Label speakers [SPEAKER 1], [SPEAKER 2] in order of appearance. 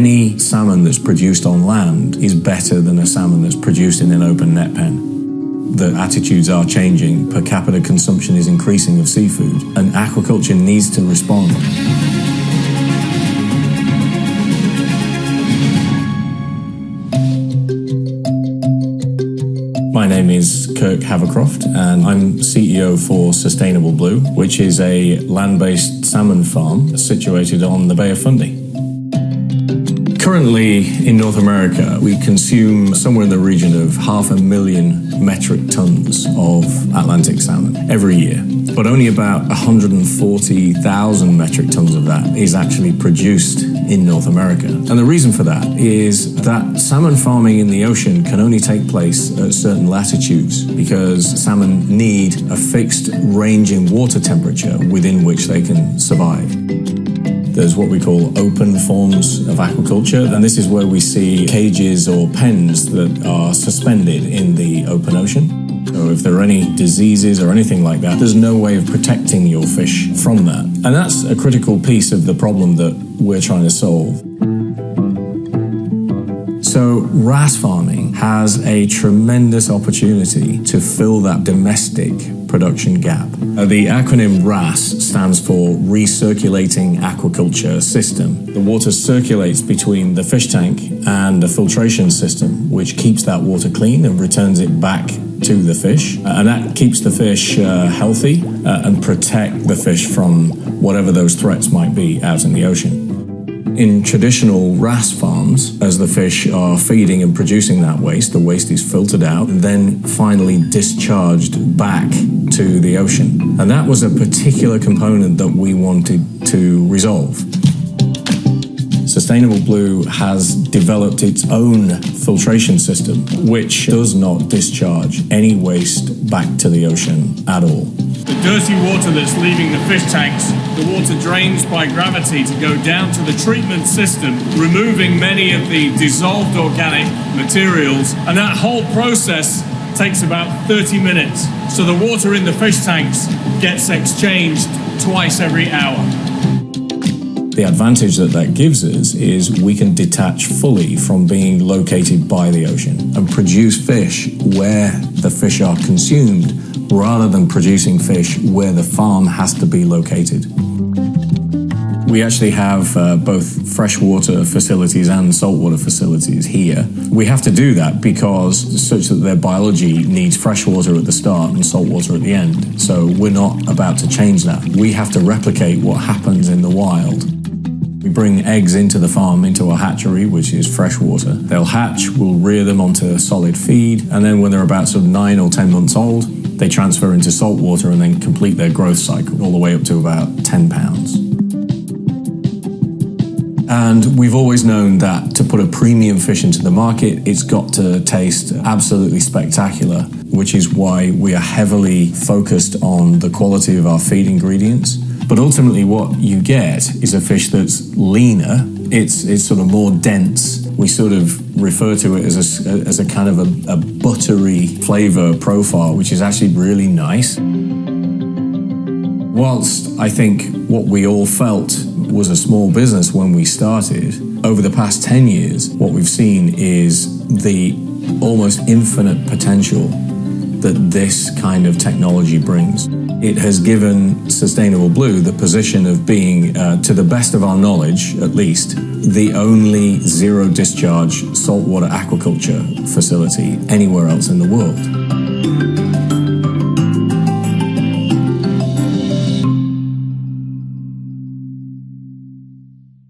[SPEAKER 1] any salmon that's produced on land is better than a salmon that's produced in an open net pen. The attitudes are changing. Per capita consumption is increasing of seafood, and aquaculture needs to respond. My name is Kirk Havercroft, and I'm CEO for Sustainable Blue, which is a land-based salmon farm situated on the Bay of Fundy. Currently, in North America, we consume somewhere in the region of 500,000 metric tons of Atlantic salmon every year. But only about 140,000 metric tons of that is actually produced in North America. And the reason for that is that salmon farming in the ocean can only take place at certain latitudes because salmon need a fixed range in water temperature within which they can survive. There's what we call open forms of aquaculture, and this is where we see cages or pens that are suspended in the open ocean. So if there are any diseases or anything like that, there's no way of protecting your fish from that. And that's a critical piece of the problem that we're trying to solve. So RAS farming has a tremendous opportunity to fill that domestic production gap. The acronym RAS stands for Recirculating Aquaculture System. The water circulates between the fish tank and a filtration system, which keeps that water clean and returns it back to the fish. And that keeps the fish healthy and protect the fish from whatever those threats might be out in the ocean. In traditional RAS farms, as the fish are feeding and producing that waste, the waste is filtered out and then finally discharged back to the ocean. And that was a particular component that we wanted to resolve. Sustainable Blue has developed its own filtration system, which does not discharge any waste back to the ocean at all.
[SPEAKER 2] The dirty water that's leaving the fish tanks, the water drains by gravity to go down to the treatment system, removing many of the dissolved organic materials, and that whole process takes about 30 minutes. So the water in the fish tanks gets exchanged twice every hour.
[SPEAKER 1] The advantage that gives us is we can detach fully from being located by the ocean and produce fish where the fish are consumed rather than producing fish where the farm has to be located. We actually have both freshwater facilities and saltwater facilities here. We have to do that because such that their biology needs freshwater at the start and saltwater at the end. So we're not about to change that. We have to replicate what happens in the wild. We bring eggs into the farm, into a hatchery, which is freshwater. They'll hatch, we'll rear them onto solid feed, and then when they're about sort of 9 or 10 months old, they transfer into saltwater and then complete their growth cycle all the way up to about 10 pounds. And we've always known that to put a premium fish into the market, it's got to taste absolutely spectacular, which is why we are heavily focused on the quality of our feed ingredients. But ultimately what you get is a fish that's leaner, it's sort of more dense. We sort of refer to it as a kind of a buttery flavor profile, which is actually really nice. Whilst I think what we all felt was a small business when we started, over the past 10 years, what we've seen is the almost infinite potential that this kind of technology brings. It has given Sustainable Blue the position of being, to the best of our knowledge at least, the only zero discharge saltwater aquaculture facility anywhere else in the world.